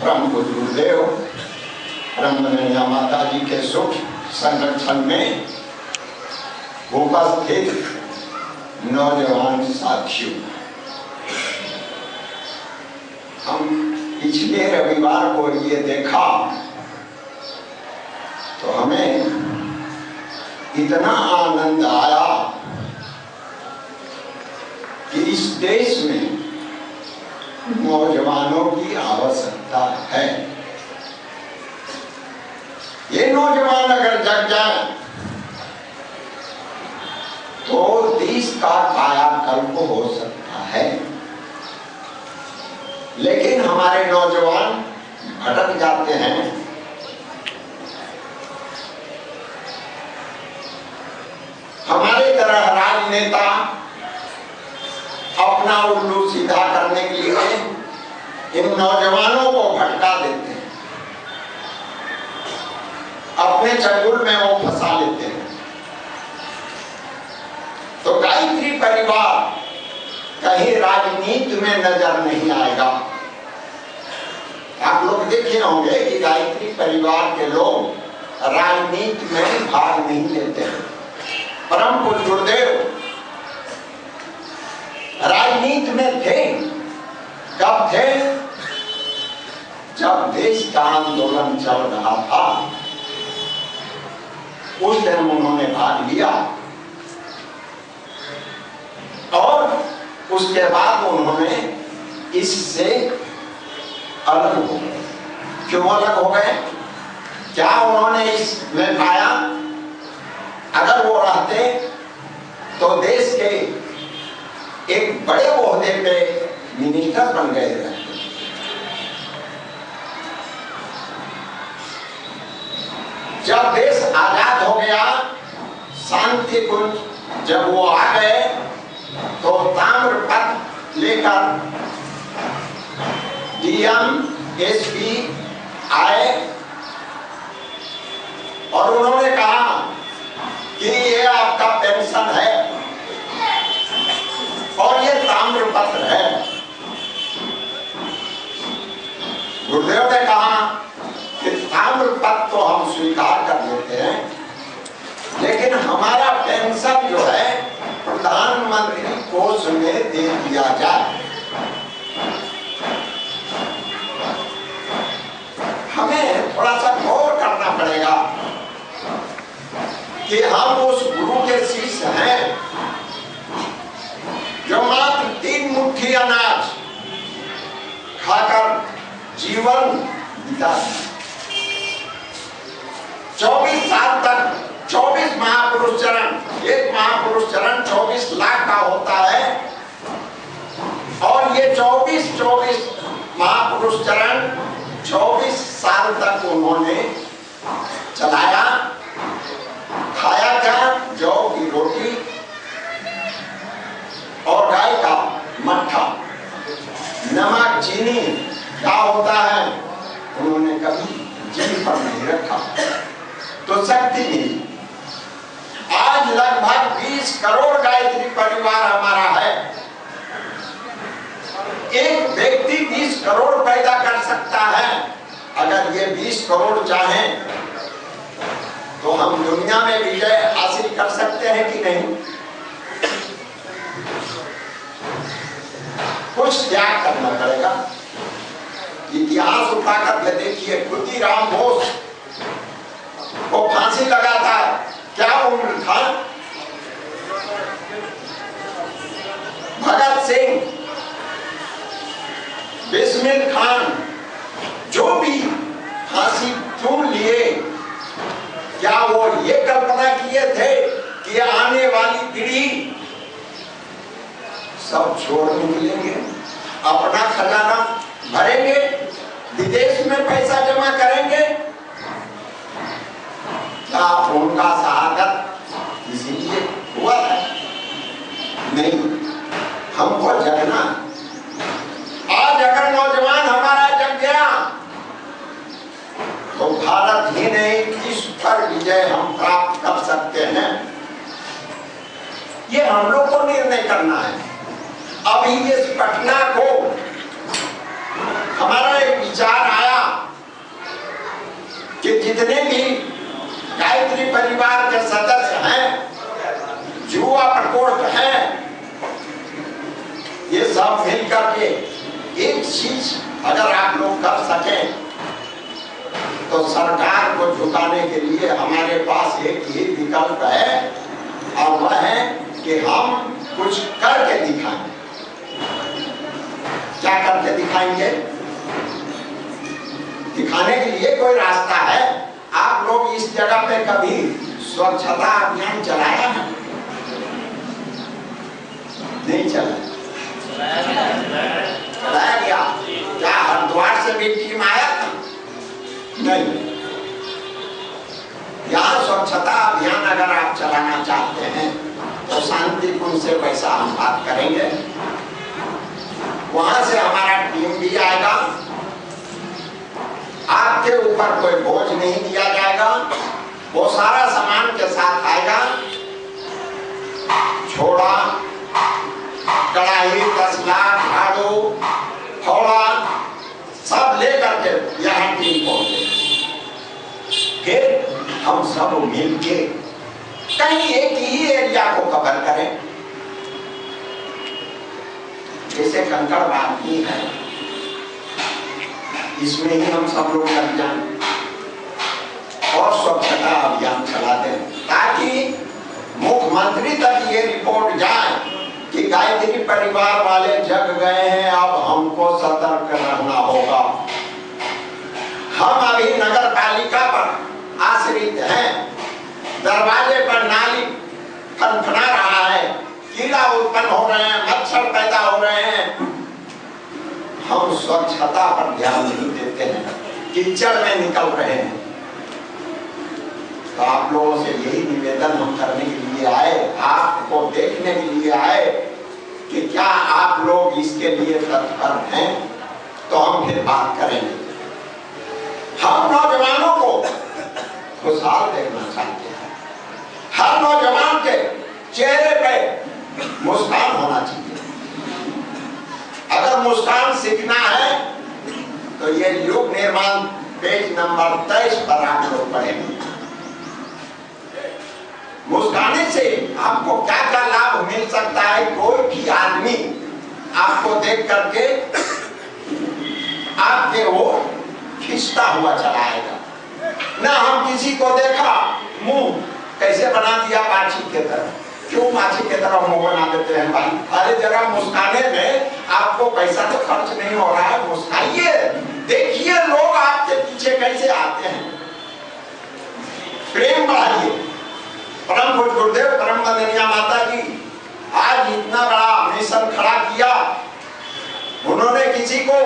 परम पूज्य गुरुदेव ब्रह्मनिया माता जी के सुख संरक्षण में उपस्थित नौजवान साथियों, हम पिछले रविवार को ये देखा तो हमें इतना आनंद आया कि इस देश में नौजवानों की आवश्यकता है। ये नौजवान अगर जग जाए तो देश का कायाकल्प हो सकता है, लेकिन हमारे नौजवान भटक जाते हैं। हमारे तरह राजनेता अपना उल्लू सीधा करने के लिए इन नौजवानों को भटका देते हैं, अपने चंगुल में वो फंसा लेते हैं। तो गायत्री परिवार कहीं राजनीति में नजर नहीं आएगा। आप लोग देखे होंगे कि गायत्री परिवार के लोग राजनीति में भाग नहीं लेते हैं। परम पूज्य गुरुदेव राजनीति में थे, कब थे? जब देश का आंदोलन चल रहा था उस दिन उन्होंने भाग लिया और उसके बाद उन्होंने इससे अलग हो गए। क्यों अलग हो गए? क्या उन्होंने इसमें पाया? अगर वो रहते तो देश के एक बड़े ओहदे पे मिनिस्टर बन गए रहते। जब देश आजाद हो गया, शांति कुंज जब वो आ गए तो ताम्रपत्र लेकर डीएम एसपी आए और उन्होंने कहा कि ये आपका पेंशन है और ये ताम्रपत्र है। गुरुदेव ने कहा कि ताम्रपत्र तो हम स्वीकार कर लेते हैं, लेकिन हमारा पेंशन जो है प्रधानमंत्री कोष में दे दिया जाए। हमें थोड़ा सा गौर करना पड़ेगा कि हम उस गुरु के शिष्य हैं जो मात्र 3 मुट्ठी अनाज खाकर जीवन बिता 24 साल तक 24 महापुरुष चरण, एक महापुरुष चरण 24 लाख का होता है और ये 24 महापुरुष चरण 24 साल तक उन्होंने चलाया। खाया क्या? जौ की रोटी और गाय का मट्ठा, नमक चीनी क्या होता है उन्होंने कभी जीभ पर नहीं रखा, तो शक्ति मिली। आज लगभग 20 करोड़ गायत्री परिवार हमारा है। एक व्यक्ति 20 करोड़ पैदा कर सकता है। अगर ये 20 करोड़ चाहें तो हम दुनिया में विजय हासिल कर सकते हैं कि नहीं? कुछ त्याग करना पड़ेगा। इतिहास उठाकर के देखिए, खुदीराम बोस को फांसी लगा था, क्या उम्र था? भगत सिंह, बिस्मिल खान, जो भी फांसी चुन लिए, क्या वो ये कल्पना किए थे कि आने वाली पीढ़ी सब छोड़ निकलेंगे, अपना खजाना भरेंगे, विदेश में पैसा जमा करेंगे? क्या उनका शहादत इसीलिए हुआ था? नहीं, हमको जगना। आज अगर नौजवान हमारा जग गया तो भारत ही नहीं, विश्व पर विजय हम प्राप्त कर सकते हैं। ये हम लोग को निर्णय करना है। अभी इस पटना को हमारा एक विचार आया जितने भी गायत्री परिवार के सदस्य हैं, युवा प्रकोष्ठ हैं, ये सब मिलकर के एक चीज अगर आप लोग कर सकें तो सरकार को झुकाने के लिए हमारे पास एक ही विकल्प है, और वह है कि हम कुछ करके दिखाएं। क्या करके दिखाएंगे? दिखाने के लिए कोई रास्ता है। आप लोग इस जगह पे कभी स्वच्छता अभियान चलाया है? नहीं चलाया गया? क्या हरिद्वार से भी टीम आया था? नहीं। यहाँ स्वच्छता अभियान अगर आप चलाना चाहते हैं तो शांति कुंज से वैसा हम बात करेंगे, वहां से हमारा टीम भी आएगा। आपके ऊपर कोई बोझ नहीं दिया जाएगा, वो सारा सामान के साथ आएगा। छोड़ा, कढ़ाई, तसला, झाड़ू, थोड़ा सब लेकर के यहाँ टीम पहुंचे। फिर हम सब मिलके कहीं एक ही एरिया को कवर करें। जैसे कंकड़ बांधनी है, इसमें ही हम सब लोग लग जाएं और स्वच्छता अभियान चला दें, ताकि मुख्यमंत्री तक ये रिपोर्ट जाए कि गायत्री परिवार वाले जग गए हैं, अब हमको सतर्क रहना होगा। हम अभी नगर पालिका पर आश्रित हैं, दरवाजे पर नाली फनफना रहा है, कीड़ा उत्पन्न हो रहे हैं, मच्छर पैदा हो रहे हैं। हम स्वच्छता पर ध्यान नहीं देते हैं, कीचड़ में निकल रहे हैं। तो आप लोगों से यही निवेदन हम करने के लिए आए, आपको देखने के लिए आए कि क्या आप लोग इसके लिए तत्पर हैं, तो हम फिर बात करेंगे। हम नौजवानों को खुशहाल देखना चाहते हैं। हर नौजवान के चेहरे पे मुस्कान होना चाहिए। अगर मुस्कान सीखना है तो ये युग निर्माण पेज नंबर 23 पर आप लोग पढ़ेंगे। मुस्काने से आपको क्या क्या लाभ मिल सकता है, कोई भी आदमी आपको देख करके आपके वो खिंचता हुआ चला आएगा। ना हम किसी को देखा मुंह कैसे बना दिया माछी के तरह, क्यों माछी के तरह मुंह बना देते हैं भाई? अरे जरा मुस्काने में आपको पैसा तो खर्च नहीं हो रहा है, मुस्काइए, देखिए लोग आपके पीछे कैसे आते हैं। प्रेम बढ़ाइए। परम पूज्य गुरुदेव परम वंदनीय माता जी आज इतना बड़ा मिशन खड़ा किया। उन्होंने किसी को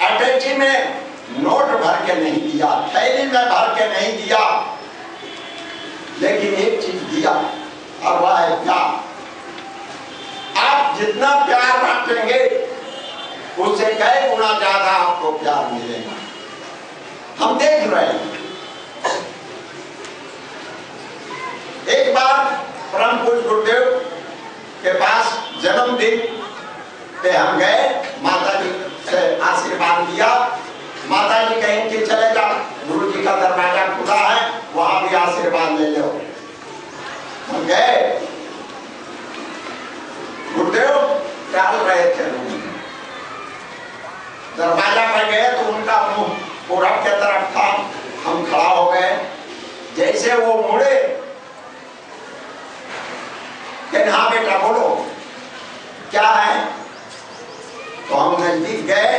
अटैची में नोट भर के नहीं दिया, थैली में भर के नहीं दिया, लेकिन एक चीज दिया, और वह है प्यार। आप जितना प्यार बांटेंगे उससे कई गुना ज्यादा आपको प्यार मिलेगा। हम देख रहे हैं। एक बार परम पूज्य गुरुदेव के पास जन्मदिन पे हम गए, माता जी से आशीर्वाद दिया। माता जी कहें कि चले जाओ, गुरु जी का दरवाजा खुला है, वहां भी आशीर्वाद ले लो। हम गए, गुरुदेव टहल रहे थे, दरवाजा पर गए तो उनका मुंह पूरब के तरफ था। हम खड़ा हो गए, जैसे वो मुड़े कि हाँ बेटा बोलो क्या है, तो हम नजदीक गए।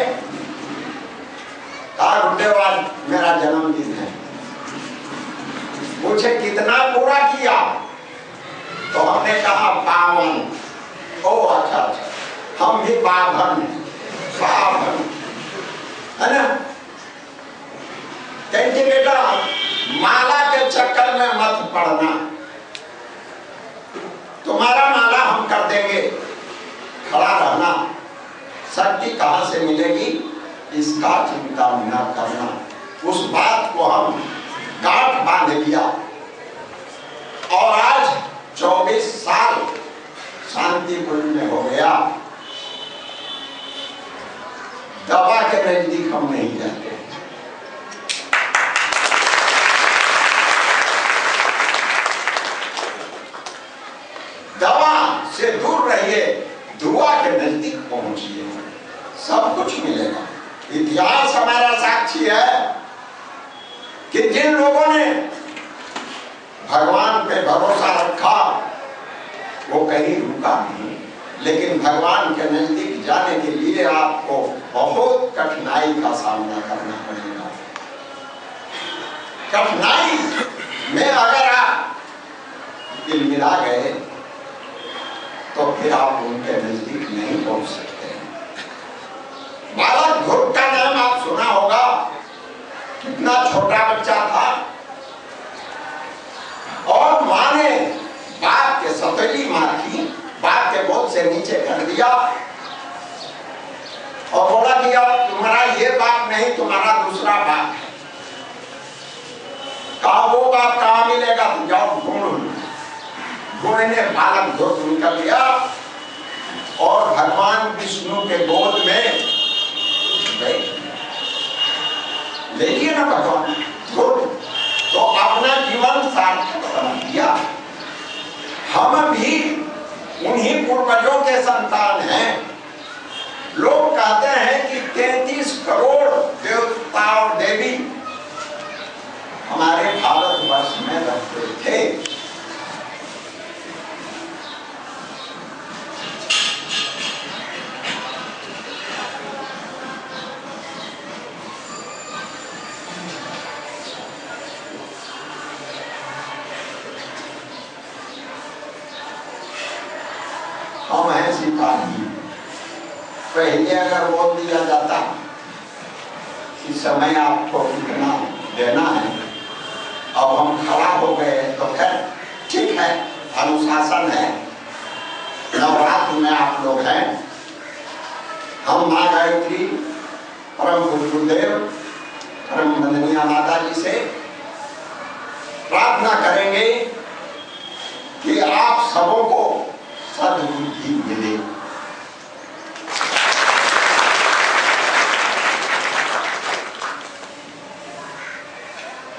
कहा गुरुदेव आज मेरा जन्मदिन है। पूछे कितना पूरा किया, तो हमने कहा 52। ओ अच्छा अच्छा, हम भी 52 है ना। कहेंगे बेटा माला के चक्कर में मत पड़ना, तुम्हारा माला हम कर देंगे, खड़ा रहना। शक्ति कहां से मिलेगी इसका चिंता न करना। उस बात को हम गांठ बांध लिया और आज 24 साल शांतिपुर में हो गया। दवा के नजदीक हम नहीं जाते। साक्षी है कि जिन लोगों ने भगवान पे भरोसा रखा वो कहीं रुका नहीं, लेकिन भगवान के नजदीक जाने के लिए आपको बहुत कठिनाई का सामना करना पड़ेगा। कठिनाई में अगर आप तिलमिला गए तो फिर आप उनके नजदीक नहीं पहुंच सकते। बालक ध्रुव का नाम आप सुना होगा, कितना छोटा बच्चा था और मां ने बाप के सौतेली मां थी, बाप के गोद से नीचे कर दिया और बोला कि अब तुम्हारा ये बाप नहीं, तुम्हारा दूसरा बाप है। कहा वो बाप कहाँ मिलेगा, तुम जाओ ढूंढ। ढूंढने बालक ध्रुव निकल गया और भगवान विष्णु के गोद में ले लिए ना भगवान ध्रुव, तो अपना जीवन सार्थक बना दिया। हम भी उन्हीं पूर्वजों के संतान हैं। लोग कहते हैं कि 33 करोड़ देवता और देवी हमारे भारतवर्ष में रहते थे। हम हैं सिपाही। पहले अगर बोल दिया जाता कि समय आपको इतना देना है, अब हम खड़ा हो गए तो फिर ठीक है, अनुशासन है, नवरात्र में आप लोग हैं। हम माँ गायत्री, परम पूज्य गुरुदेव, परम वंदनीय माता जी से प्रार्थना करेंगे कि आप सबों को सद्बुद्धि मिले।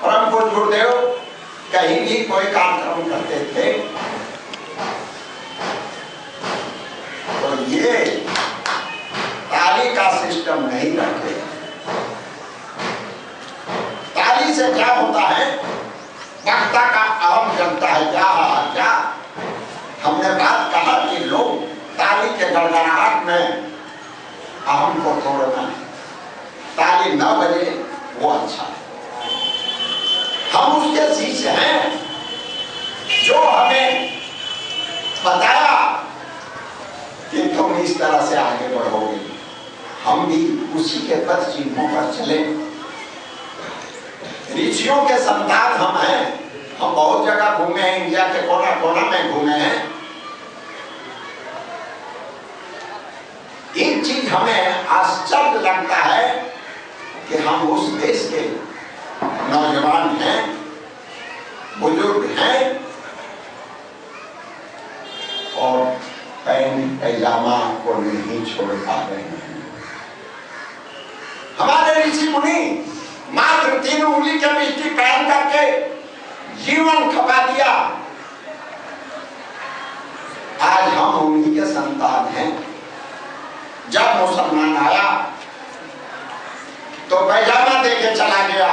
परम पूज्य गुरुदेव कहीं भी कोई कार्यक्रम करते थे तो ये ताली का सिस्टम नहीं रखते। ताली से क्या होता है, वक्ता का अहम जलता है। क्या हमने बात कहा कि लोग ताली के गड़गड़ाहट में अहम को तोड़ना है, ताली न बजे वो अच्छा है। हम उसके शिष्य हैं जो हमें बताया कि तुम इस तरह से आगे बढ़ोगे, हम भी उसी के पथ चिन्हों पर चले। ऋषियों के संतान हम हैं। हम बहुत जगह घूमे हैं, इंडिया के कोना कोना में घूमे हैं। एक चीज हमें आश्चर्य लगता है कि हम उस देश के नौजवान हैं, बुजुर्ग हैं और पैंट पैजामा को नहीं छोड़ पा रहे हैं। हमारे ऋषि मुनि मात्र 3 उंगली के मिट्टी पहन करके जीवन खपा दिया। आज हम उन्हीं के संतान हैं। जब मुसलमान आया तो पैजामा देके चला गया,